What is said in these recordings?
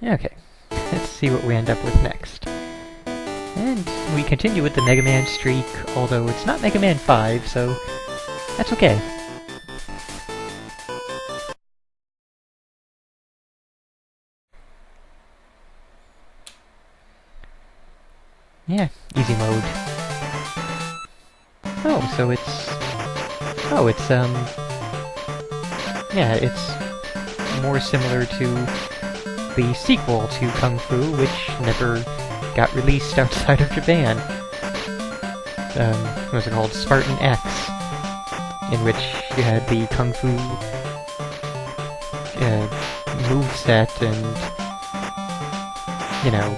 Okay, let's see what we end up with next. And we continue with the Mega Man streak, although it's not Mega Man 5, so that's okay. Yeah, easy mode. Oh, so it's... Oh, it's, yeah, it's more similar to the sequel to Kung Fu, which never got released outside of Japan. What was it called? Spartan X, in which you had the Kung Fu moveset and, you know,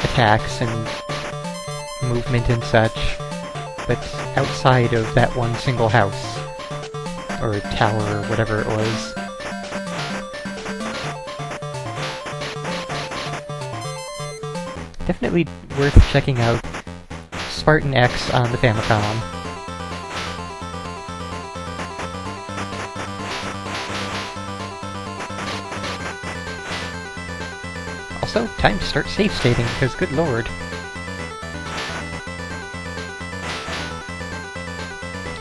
attacks and movement and such, but outside of that one single house, or tower, or whatever it was. Definitely worth checking out Spartan X on the Famicom. Also, time to start save stating, because good lord.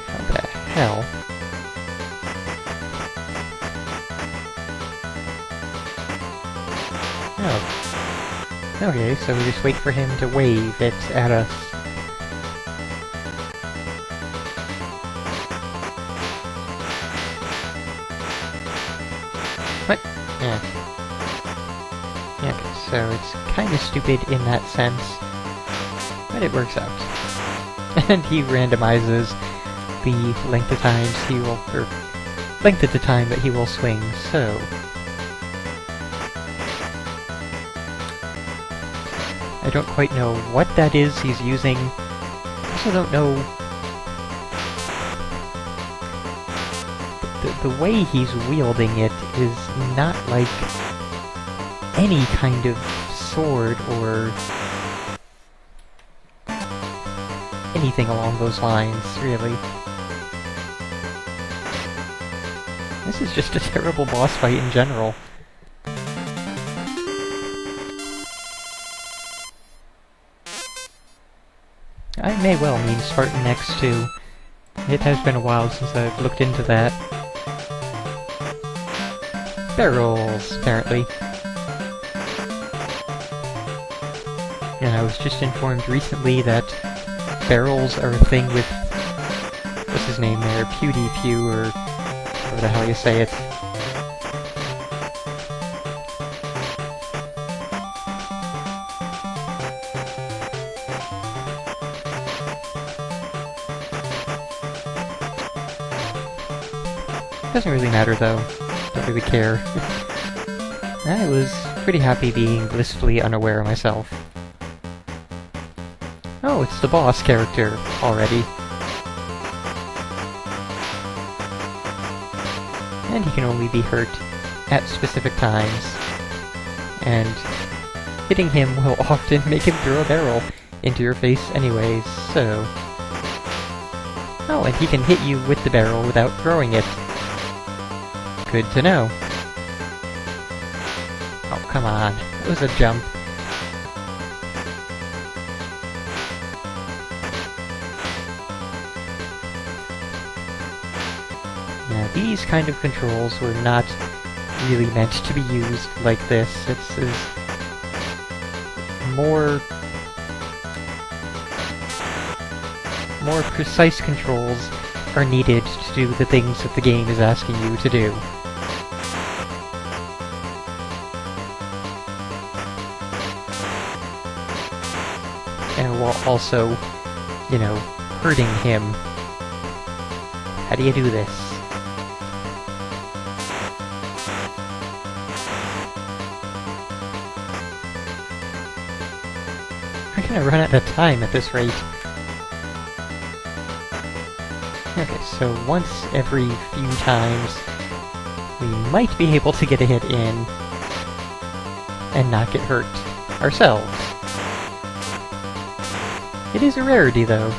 How the hell? Oh. Okay, so we just wait for him to wave it at us. What? Yeah. Yeah, okay, so it's kinda stupid in that sense, but it works out. And he randomizes the length of times he will, or length of the time that he will swing, so... I don't quite know what that is he's using. I also don't know... The way he's wielding it is not like any kind of sword or anything along those lines, really. This is just a terrible boss fight in general. I may well mean Spartan X2. It has been a while since I've looked into that. Barrels, apparently. And I was just informed recently that barrels are a thing with... what's his name there? PewDiePie, or whatever the hell you say it. Doesn't really matter, though. Don't really care. I was pretty happy being blissfully unaware myself. Oh, it's the boss character already. And he can only be hurt at specific times. And hitting him will often make him throw a barrel into your face anyways, so... Oh, and he can hit you with the barrel without throwing it. Good to know. Oh, come on. That was a jump. Yeah, these kind of controls were not really meant to be used like this. It's more precise controls are needed to do the things that the game is asking you to do. And while also, you know, hurting him. How do you do this? We're gonna run out of time at this rate. Okay, so once every few times, we might be able to get a hit in and not get hurt ourselves. It is a rarity, though.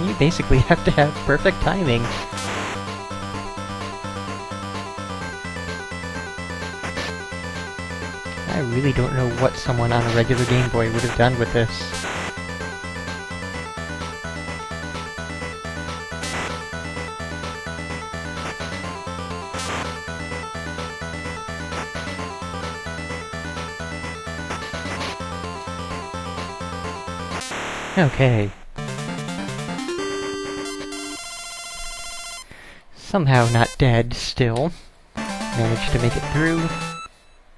You basically have to have perfect timing. I really don't know what someone on a regular Game Boy would have done with this. Okay. Somehow not dead, still. Managed to make it through.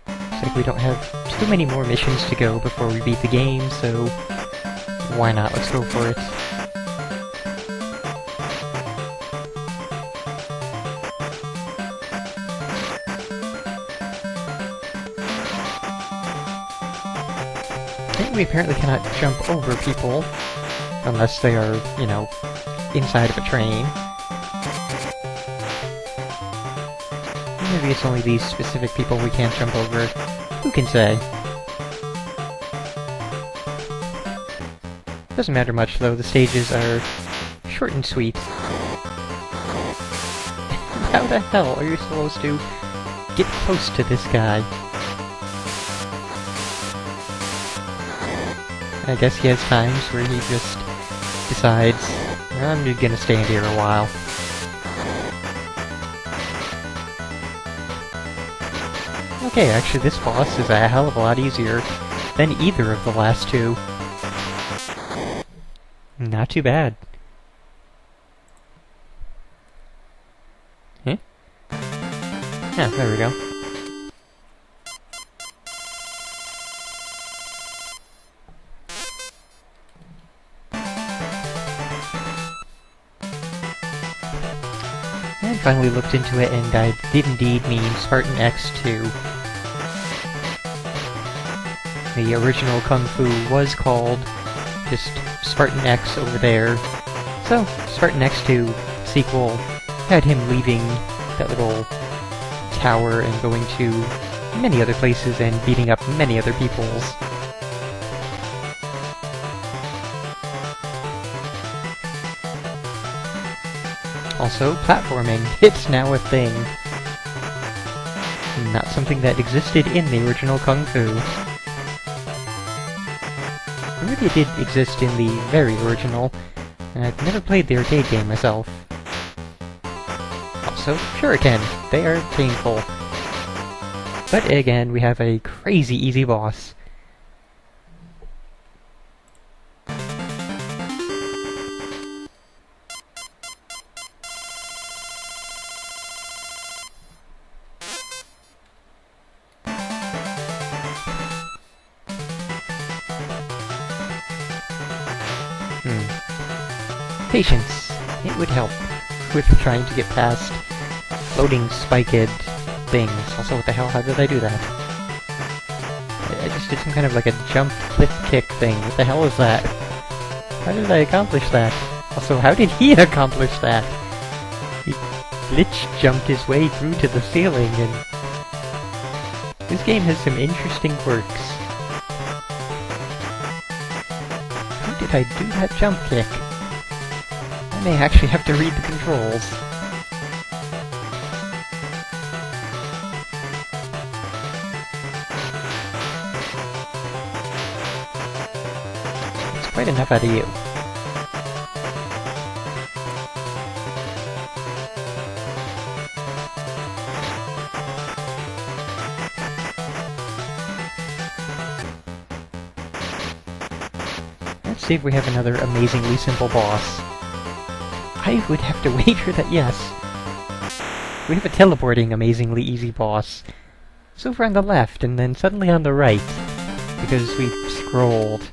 Looks like we don't have too many more missions to go before we beat the game, so why not? Let's go for it. And we apparently cannot jump over people unless they are, you know, inside of a train. Maybe it's only these specific people we can't jump over. Who can say? Doesn't matter much, though. The stages are short and sweet. How the hell are you supposed to get close to this guy? I guess he has times where he just decides, I'm just gonna stand here a while. Okay, actually this boss is a hell of a lot easier than either of the last two. Not too bad. Huh? Yeah, there we go. I finally looked into it, and I did indeed mean Spartan X2. The original Kung Fu was called just Spartan X over there. So, Spartan X2 sequel had him leaving that little tower and going to many other places and beating up many other peoples. Also, platforming. It's now a thing. Not something that existed in the original Kung Fu. It really did exist in the very original, and I've never played the arcade game myself. Also, Shuriken. They are painful. But again, we have a crazy easy boss. Patience. It would help with trying to get past loading spiked things. Also, what the hell? How did I do that? I just did some kind of like a jump flip kick thing. What the hell is that? How did I accomplish that? Also, how did he accomplish that? He glitch jumped his way through to the ceiling, and this game has some interesting quirks. How did I do that jump kick? I may actually have to read the controls. It's quite enough out of you. Let's see if we have another amazingly simple boss. I would have to wager that yes. We have a teleporting amazingly easy boss. It's over on the left, and then suddenly on the right, because we scrolled.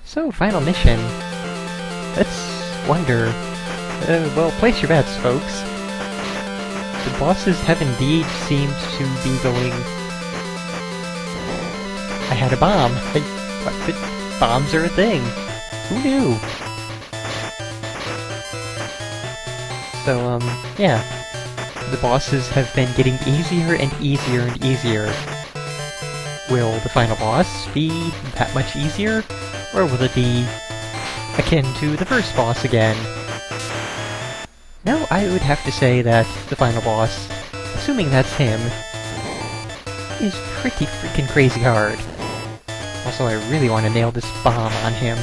So, final mission. Let's wonder. Well, place your bets, folks. The bosses have indeed seemed to be going... I had a bomb. But bombs are a thing. Who knew? So, yeah. the bosses have been getting easier and easier and easier. Will the final boss be that much easier, or will it be akin to the first boss again? No, I would have to say that the final boss, assuming that's him, is pretty freaking crazy hard. Also, I really want to nail this bomb on him.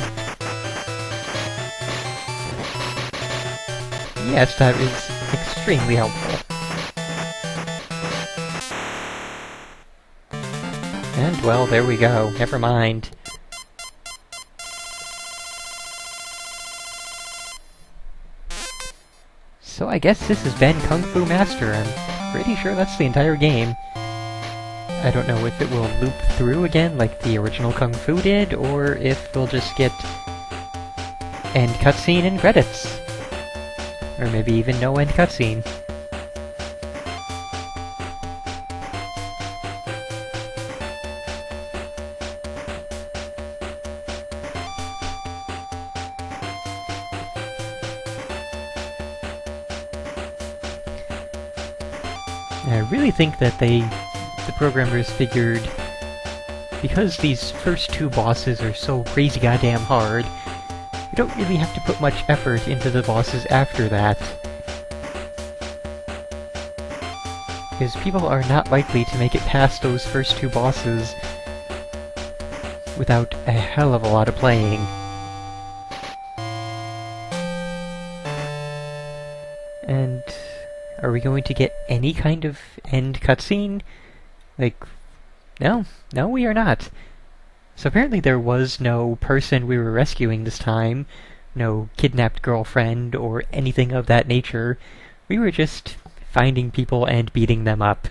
Yes, that is extremely helpful. And, well, there we go. Never mind. So I guess this has been Kung Fu Master. I'm pretty sure that's the entire game. I don't know if it will loop through again like the original Kung Fu did, or if we'll just get end cutscene and credits. Or maybe even no end cutscene. I really think that the programmers figured, because these first two bosses are so crazy goddamn hard, you don't really have to put much effort into the bosses after that. Because people are not likely to make it past those first two bosses without a hell of a lot of playing. And are we going to get any kind of end cutscene? Like, no, we are not. So apparently there was no person we were rescuing this time, no kidnapped girlfriend or anything of that nature. We were just finding people and beating them up.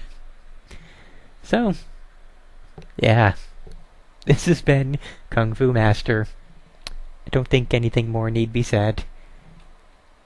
So, yeah. This has been Kung Fu Master. I don't think anything more need be said.